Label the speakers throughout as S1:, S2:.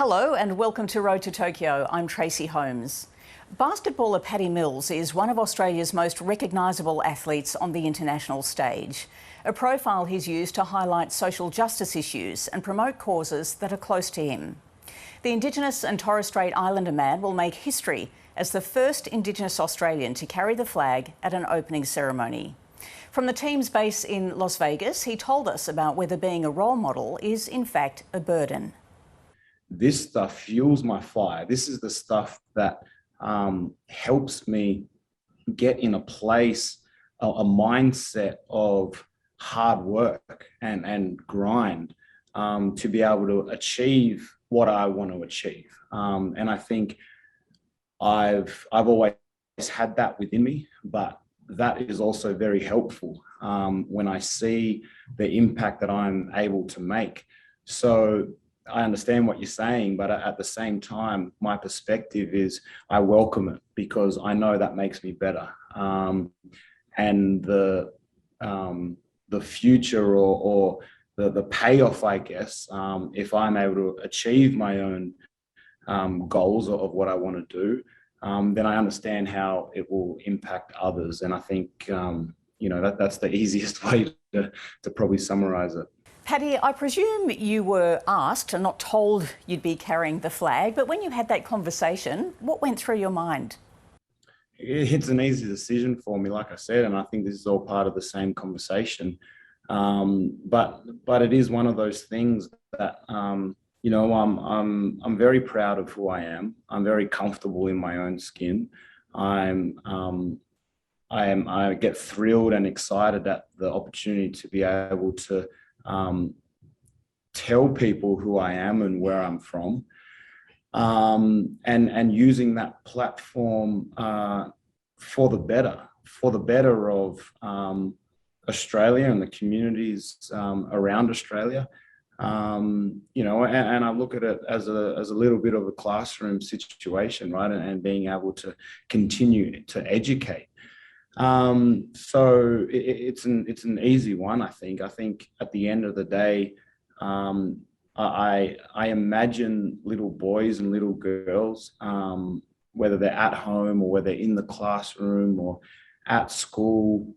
S1: Hello and welcome to Road to Tokyo. I'm Tracy Holmes. Basketballer Paddy Mills is one of Australia's most recognisable athletes on the international stage. A profile he's used to highlight social justice issues and promote causes that are close to him. The Indigenous and Torres Strait Islander man will make history as the first Indigenous Australian to carry the flag at an opening ceremony. From the team's base in Las Vegas, he told us about whether being a role model is in fact a burden.
S2: This stuff fuels my fire. This is the stuff that helps me get in a place, a mindset of hard work and grind to be able to achieve what I want to achieve. And I think I've always had that within me, but that is also very helpful when I see the impact that I'm able to make. So I understand what you're saying, but at the same time, my perspective is I welcome it because I know that makes me better. And the future or the payoff, I guess, if I'm able to achieve my own goals of what I want to do, then I understand how it will impact others. And I think, that's the easiest way to probably summarize it.
S1: Paddy, I presume you were asked and not told you'd be carrying the flag, but when you had that conversation, what went through your mind?
S2: It's an easy decision for me, like I said, and I think this is all part of the same conversation. But it is one of those things that I'm very proud of who I am. I'm very comfortable in my own skin. I get thrilled and excited at the opportunity to be able to tell people who I am and where I'm from, and using that platform for the better of Australia and the communities around Australia. And I look at it as a little bit of a classroom situation, right? And being able to continue to educate. So it's an easy one, I think. I think at the end of the day, I imagine little boys and little girls, whether they're at home or whether they're in the classroom or at school,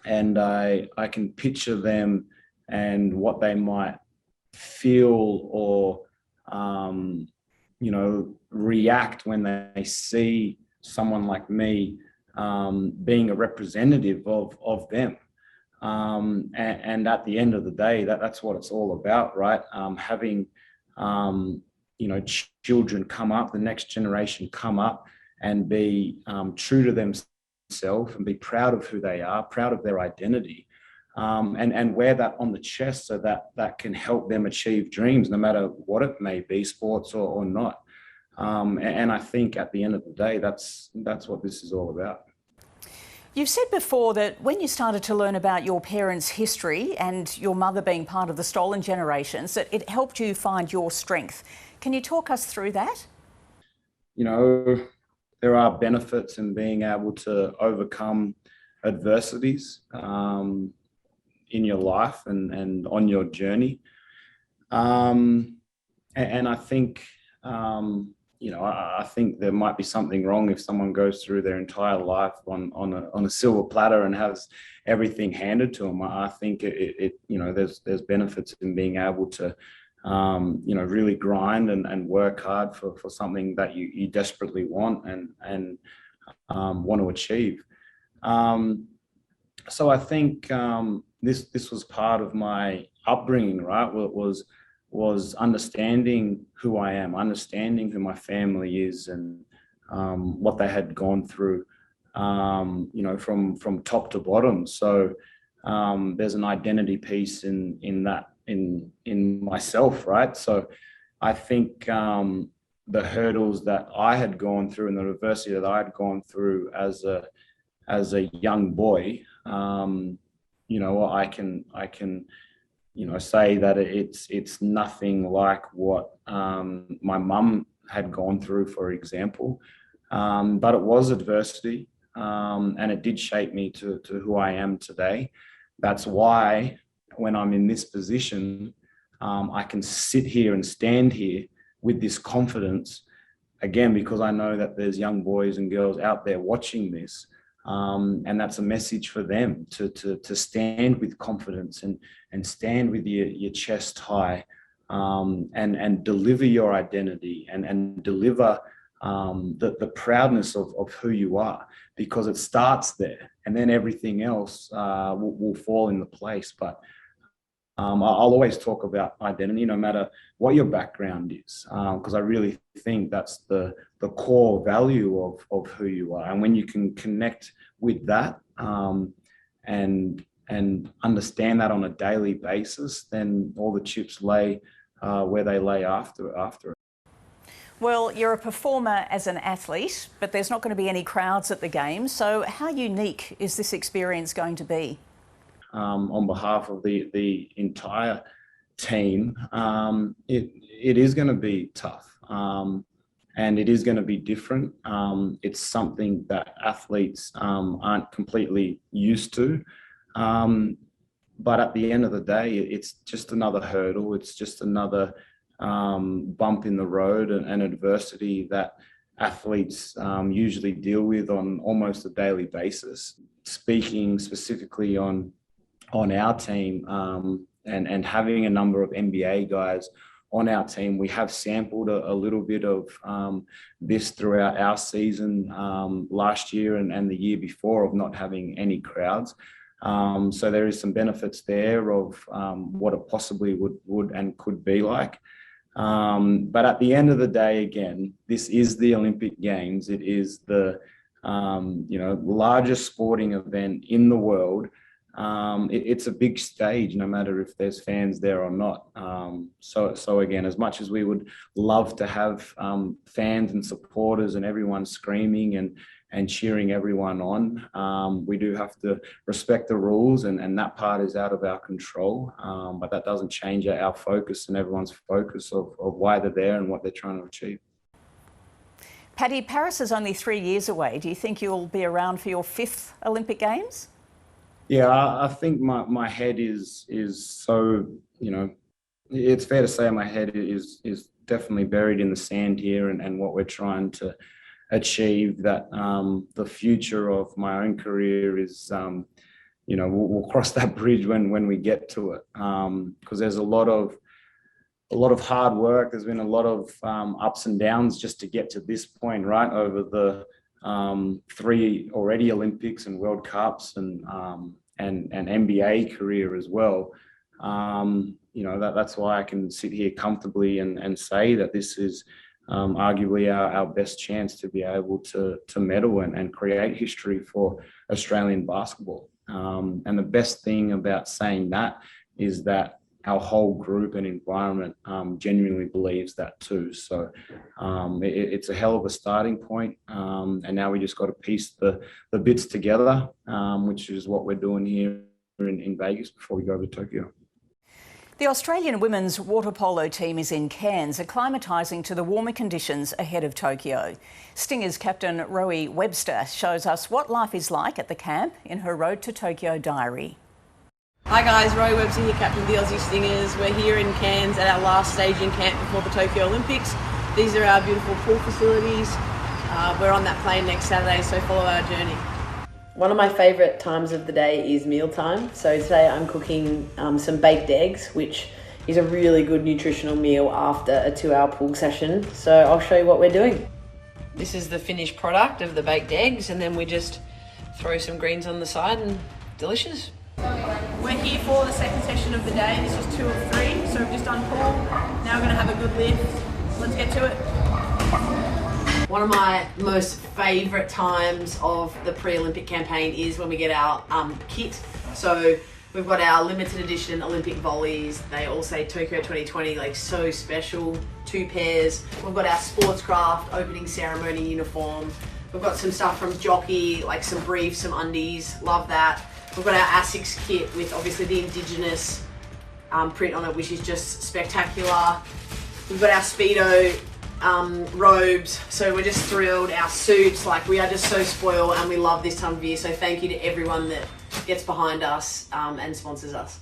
S2: and I can picture them and what they might feel or react when they see someone like me being a representative of them. And at the end of the day, that's what it's all about, right? Having, children come up, the next generation come up and be true to themselves and be proud of who they are, proud of their identity, and wear that on the chest so that can help them achieve dreams, no matter what it may be, sports or not. And I think at the end of the day, that's what this is all about.
S1: You've said before that when you started to learn about your parents' history and your mother being part of the stolen generations, that it helped you find your strength. Can you talk us through that?
S2: There are benefits in being able to overcome adversities in your life and on your journey. And I think, I think there might be something wrong if someone goes through their entire life on a silver platter and has everything handed to them. I think there's benefits in being able to, really grind and work hard for something that you desperately want and want to achieve. So I think this was part of my upbringing, right? Was understanding who I am, understanding who my family is, and what they had gone through, from top to bottom. So there's an identity piece in that in myself, right? So I think the hurdles that I had gone through and the adversity that I had gone through as a young boy, I can say that it's nothing like what my mum had gone through, for example. But it was adversity, and it did shape me to who I am today. That's why when I'm in this position, I can sit here and stand here with this confidence, again, because I know that there's young boys and girls out there watching this. And that's a message for them to stand with confidence and stand with your chest high, and deliver your identity and deliver the proudness of who you are, because it starts there and then everything else will fall into place. But I'll always talk about identity, no matter what your background is, because I really think that's the core value of who you are. And when you can connect with that, and understand that on a daily basis, then all the chips lay where they lay after it.
S1: Well, you're a performer as an athlete, but there's not going to be any crowds at the Games. So how unique is this experience going to be?
S2: On behalf of the entire team, it is going to be tough, and it is going to be different. It's something that athletes aren't completely used to, but at the end of the day, it's just another hurdle. It's just another bump in the road and adversity that athletes usually deal with on almost a daily basis. Speaking specifically on our team, and having a number of NBA guys on our team, we have sampled a little bit of this throughout our season last year and the year before, of not having any crowds. So there is some benefits there of what it possibly would and could be like. But at the end of the day, again, this is the Olympic Games. It is the largest sporting event in the world. It's a big stage, no matter if there's fans there or not. So again, as much as we would love to have fans and supporters and everyone screaming and cheering everyone on, we do have to respect the rules, and that part is out of our control. But that doesn't change our focus and everyone's focus of why they're there and what they're trying to achieve.
S1: Paddy, Paris is only 3 years away. Do you think you'll be around for your 5th Olympic Games?
S2: Yeah, I think my head is so, it's fair to say my head is definitely buried in the sand here, and what we're trying to achieve, that the future of my own career is, we'll cross that bridge when we get to it, because there's a lot of hard work. There's been a lot of ups and downs just to get to this point, right, over the 3 already Olympics and World Cups and NBA career as well. That's why I can sit here comfortably and say that this is arguably our best chance to be able to medal and create history for Australian basketball. And the best thing about saying that is that our whole group and environment genuinely believes that too. So it's a hell of a starting point, and now we just got to piece the bits together, which is what we're doing here in Vegas before we go to Tokyo.
S1: The Australian women's water polo team is in Cairns, acclimatising to the warmer conditions ahead of Tokyo. Stingers captain Rowie Webster shows us what life is like at the camp in her Road to Tokyo diary.
S3: Hi guys, Rowie Webster here, captain of the Aussie Stingers. We're here in Cairns at our last staging camp before the Tokyo Olympics. These are our beautiful pool facilities. We're on that plane next Saturday, so follow our journey. One of my favourite times of the day is mealtime. So today I'm cooking some baked eggs, which is a really good nutritional meal after a 2-hour pool session. So I'll show you what we're doing. This is the finished product of the baked eggs, and then we just throw some greens on the side, and delicious. We're here for the second session of the day. This was 2 of 3, so we've just done pool. Now we're going to have a good lift. Let's get to it. One of my most favourite times of the pre-Olympic campaign is when we get our kit. So we've got our limited edition Olympic volleys. They all say Tokyo 2020, like so special, 2 pairs. We've got our sportscraft opening ceremony uniform. We've got some stuff from Jockey, like some briefs, some undies, love that. We've got our ASICS kit with obviously the Indigenous print on it, which is just spectacular. We've got our Speedo robes, so we're just thrilled. Our suits, like we are just so spoiled, and we love this time of year. So thank you to everyone that gets behind us and sponsors us.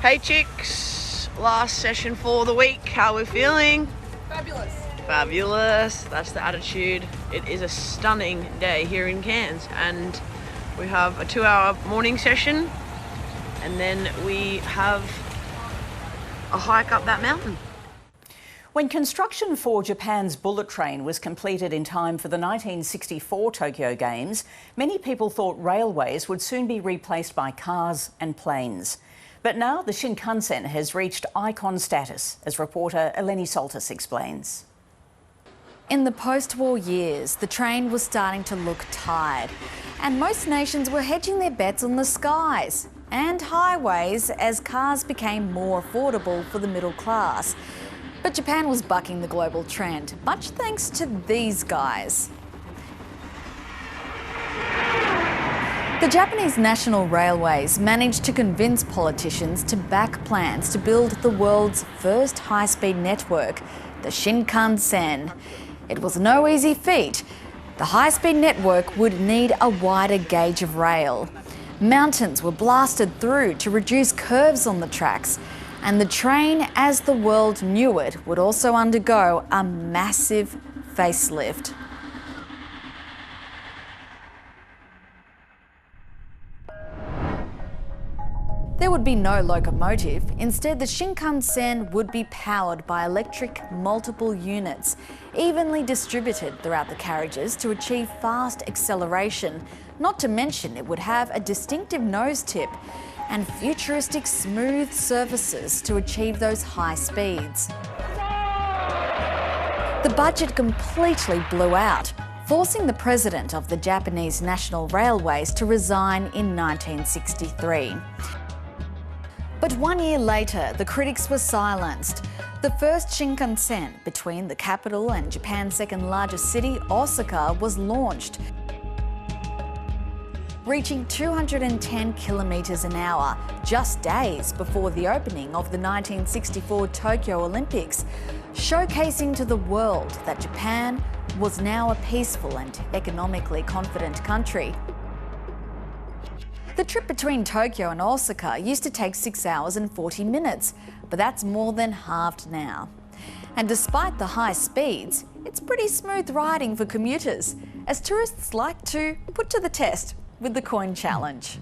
S3: Hey chicks, last session for the week. How are we feeling? Fabulous. Fabulous. That's the attitude. It is a stunning day here in Cairns, and we have a 2-hour morning session, and then we have a hike up that mountain.
S1: When construction for Japan's bullet train was completed in time for the 1964 Tokyo Games, many people thought railways would soon be replaced by cars and planes. But now the Shinkansen has reached icon status, as reporter Eleni Soltis explains.
S4: In the post-war years, the train was starting to look tired, and most nations were hedging their bets on the skies and highways as cars became more affordable for the middle class. But Japan was bucking the global trend, much thanks to these guys. The Japanese National Railways managed to convince politicians to back plans to build the world's first high-speed network, the Shinkansen. It was no easy feat. The high-speed network would need a wider gauge of rail. Mountains were blasted through to reduce curves on the tracks, and the train, as the world knew it, would also undergo a massive facelift. There would be no locomotive. Instead, the Shinkansen would be powered by electric multiple units, evenly distributed throughout the carriages to achieve fast acceleration. Not to mention, it would have a distinctive nose tip and futuristic smooth surfaces to achieve those high speeds. The budget completely blew out, forcing the president of the Japanese National Railways to resign in 1963. But 1 year later, the critics were silenced. The first Shinkansen between the capital and Japan's second largest city, Osaka, was launched, reaching 210 kilometres an hour just days before the opening of the 1964 Tokyo Olympics, showcasing to the world that Japan was now a peaceful and economically confident country. The trip between Tokyo and Osaka used to take 6 hours and 40 minutes, but that's more than halved now. And despite the high speeds, it's pretty smooth riding for commuters, as tourists like to put to the test with the coin challenge.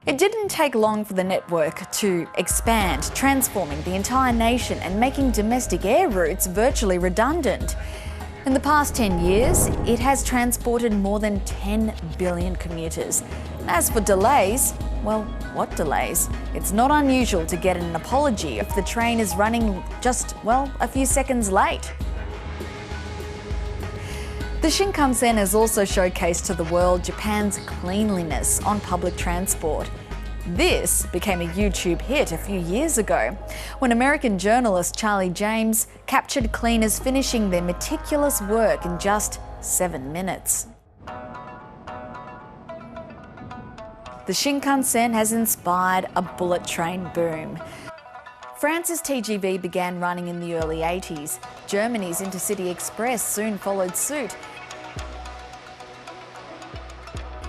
S4: It didn't take long for the network to expand, transforming the entire nation and making domestic air routes virtually redundant. In the past 10 years, it has transported more than 10 billion commuters. And as for delays, well, what delays? It's not unusual to get an apology if the train is running just, well, a few seconds late. The Shinkansen has also showcased to the world Japan's cleanliness on public transport. This became a YouTube hit a few years ago when American journalist Charlie James captured cleaners finishing their meticulous work in just 7 minutes. The Shinkansen has inspired a bullet train boom. France's TGV began running in the early 80s. Germany's Intercity Express soon followed suit.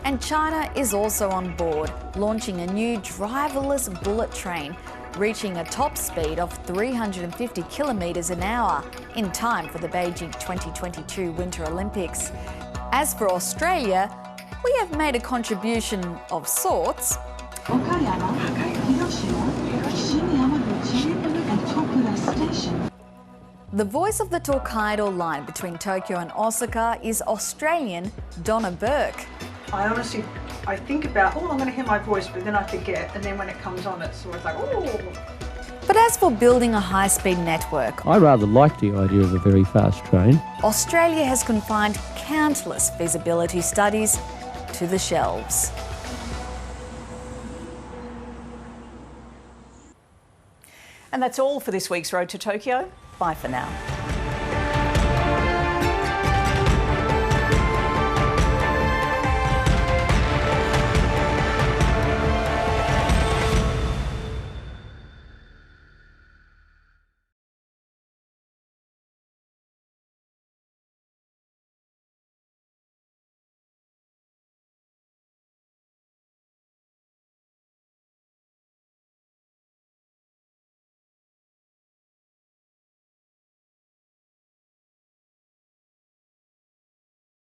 S4: And China is also on board, launching a new driverless bullet train, reaching a top speed of 350 kilometres an hour in time for the Beijing 2022 Winter Olympics. As for Australia, we have made a contribution of sorts. The voice of the Tokaido line between Tokyo and Osaka is Australian Donna Burke.
S5: I think about, I'm going to hear my voice, but then I forget, and then when it comes on, it's always like, oh.
S4: But as for building a high-speed network,
S6: I rather like the idea of a very fast train.
S4: Australia has confined countless feasibility studies to the shelves.
S1: And that's all for this week's Road to Tokyo. Bye for now.